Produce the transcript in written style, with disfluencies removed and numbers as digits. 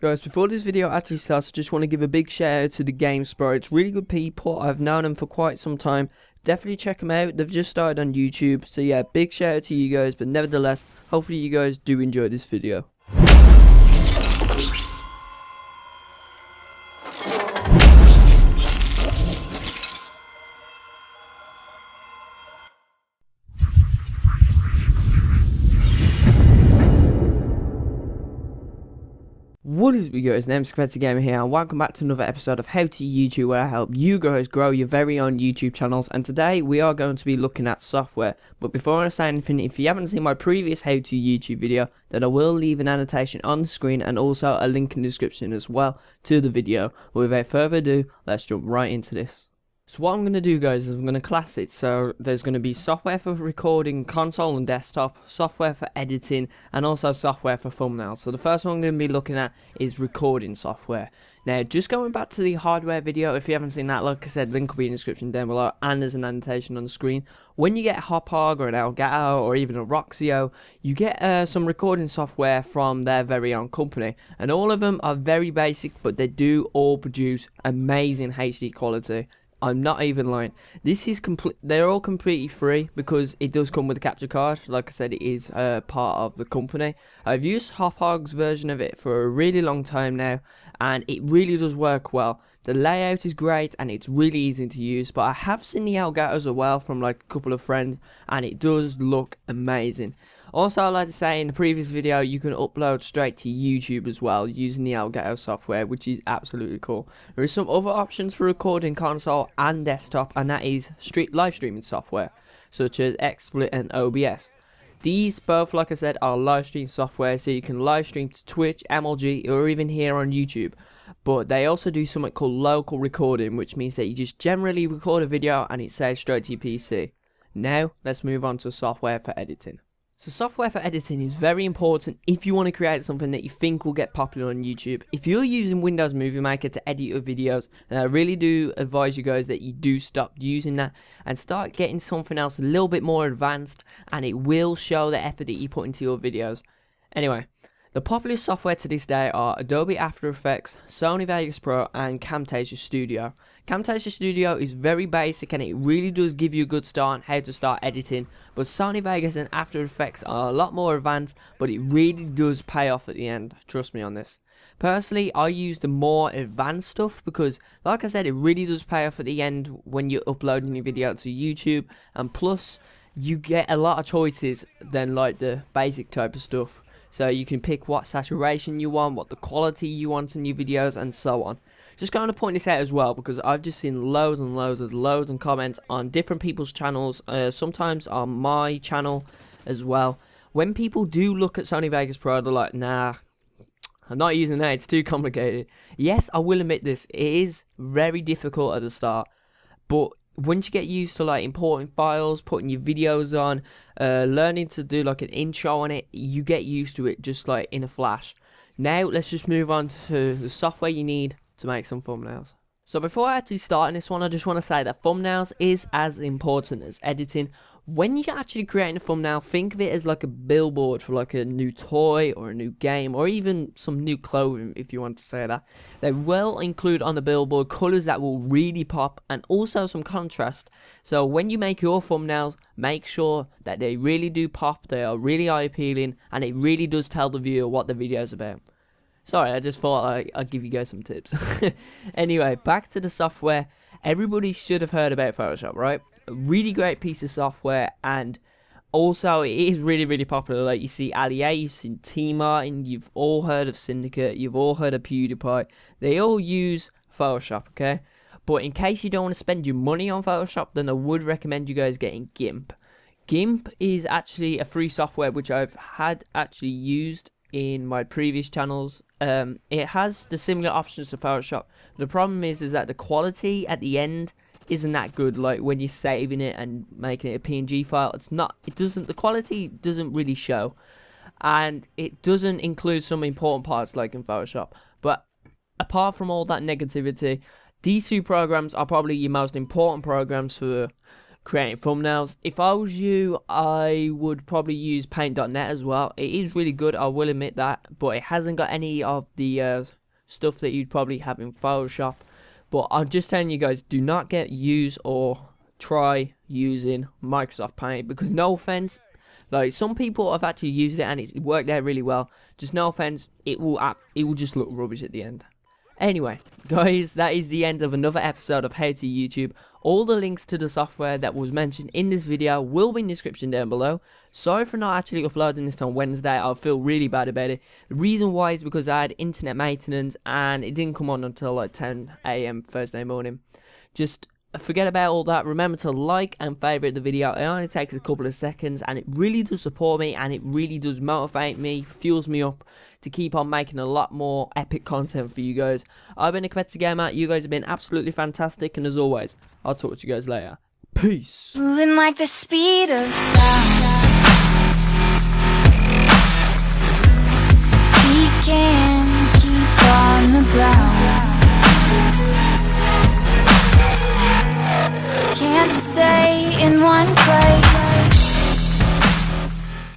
Guys, before this video actually starts, I just want to give a big shout out to the GameSpro. It's really good people. I've known them for quite some time. Definitely check them out. They've just started on YouTube. So yeah, big shout out to you guys. But nevertheless, hopefully you guys do enjoy this video. What is up, you guys? Name's Competitive Gamer here, and welcome back to another episode of How to YouTube, where I help you guys grow your very own YouTube channels. And today we are going to be looking at software. But before I say anything, if you haven't seen my previous How to YouTube video, then I will leave an annotation on the screen and also a link in the description as well to the video. But without further ado, let's jump right into this. So what I'm going to do, guys, is I'm going to class it. So there's going to be software for recording console and desktop, software for editing, and also software for thumbnails. So the first one I'm going to be looking at is recording software. Now, just going back to the hardware video, if you haven't seen that, like I said, link will be in the description down below, and there's an annotation on the screen. When you get a Hauppauge or an Elgato or even a Roxio, you get some recording software from their very own company. And all of them are very basic, but they do all produce amazing HD quality. I'm not even lying. This is they're all completely free because it does come with a capture card. Like I said, it is part of the company. I've used Hauppauge's version of it for a really long time now, and it really does work well. The layout is great and it's really easy to use, but I have seen the Elgatos as well from like a couple of friends, and it does look amazing. Also, I'd like to say, in the previous video, you can upload straight to YouTube as well using the Elgato software, which is absolutely cool. There is some other options for recording console and desktop, and that is live streaming software, such as XSplit and OBS. These both, like I said, are live stream software, so you can live stream to Twitch, MLG, or even here on YouTube. But they also do something called local recording, which means that you just generally record a video and it saves straight to your PC. Now, let's move on to software for editing. So software for editing is very important if you want to create something that you think will get popular on YouTube. If you're using Windows Movie Maker to edit your videos, then I really do advise you guys that you do stop using that and start getting something else a little bit more advanced, and it will show the effort that you put into your videos. Anyway, the popular software to this day are Adobe After Effects, Sony Vegas Pro, and Camtasia Studio. Camtasia Studio is very basic and it really does give you a good start on how to start editing, but Sony Vegas and After Effects are a lot more advanced, but it really does pay off at the end, trust me on this. Personally, I use the more advanced stuff because, like I said, it really does pay off at the end when you're uploading your video to YouTube, and plus, you get a lot of choices than like the basic type of stuff. So you can pick what saturation you want, what the quality you want in your videos, and so on. Just going to point this out as well, because I've just seen loads and comments on different people's channels, sometimes on my channel as well. When people do look at Sony Vegas Pro, they're like, nah, I'm not using that, it's too complicated. Yes, I will admit this, it is very difficult at the start, but once you get used to like importing files, putting your videos on, learning to do like an intro on it, you get used to it just like in a flash. Now let's just move on to the software you need to make some thumbnails. So before I actually start in this one, I just want to say that thumbnails is as important as editing. When you're actually creating a thumbnail, think of it as like a billboard for like a new toy or a new game or even some new clothing, if you want to say that. They will include on the billboard colours that will really pop and also some contrast. So when you make your thumbnails, make sure that they really do pop, they are really eye appealing, and it really does tell the viewer what the video is about. Sorry, I just thought I'd give you guys some tips. Anyway, back to the software. Everybody should have heard about Photoshop, right? A really great piece of software, and also it is really popular. Like, you see Ali A, you've seen T Martin, you've all heard of Syndicate, you've all heard of PewDiePie. They all use Photoshop, okay? But in case you don't want to spend your money on Photoshop, then I would recommend you guys getting GIMP. GIMP is actually a free software which I've had actually used in my previous channels. It has the similar options to Photoshop. The problem is that the quality at the end isn't that good. Like when you're saving it and making it a PNG file, the quality doesn't really show, and it doesn't include some important parts like in Photoshop. But apart from all that negativity, these two programs are probably your most important programs for creating thumbnails. If I was you, I would probably use paint.net as well. It is really good, I will admit that, but it hasn't got any of the stuff that you'd probably have in Photoshop. But I'm just telling you guys, do not use or try using Microsoft Paint, because no offense, like some people have actually used it and it worked out really well. Just no offense, it will just look rubbish at the end. Anyway, guys, that is the end of another episode of How to YouTube. All the links to the software that was mentioned in this video will be in the description down below. Sorry for not actually uploading this on Wednesday, I feel really bad about it. The reason why is because I had internet maintenance and it didn't come on until like 10 AM Thursday morning. Just forget about all that. Remember to like and favourite the video. It only takes a couple of seconds and it really does support me and it really does motivate me, fuels me up to keep on making a lot more epic content for you guys. I've been a Competitive Gamer, you guys have been absolutely fantastic, and as always, I'll talk to you guys later. Peace. Moving like the speed of sound. We can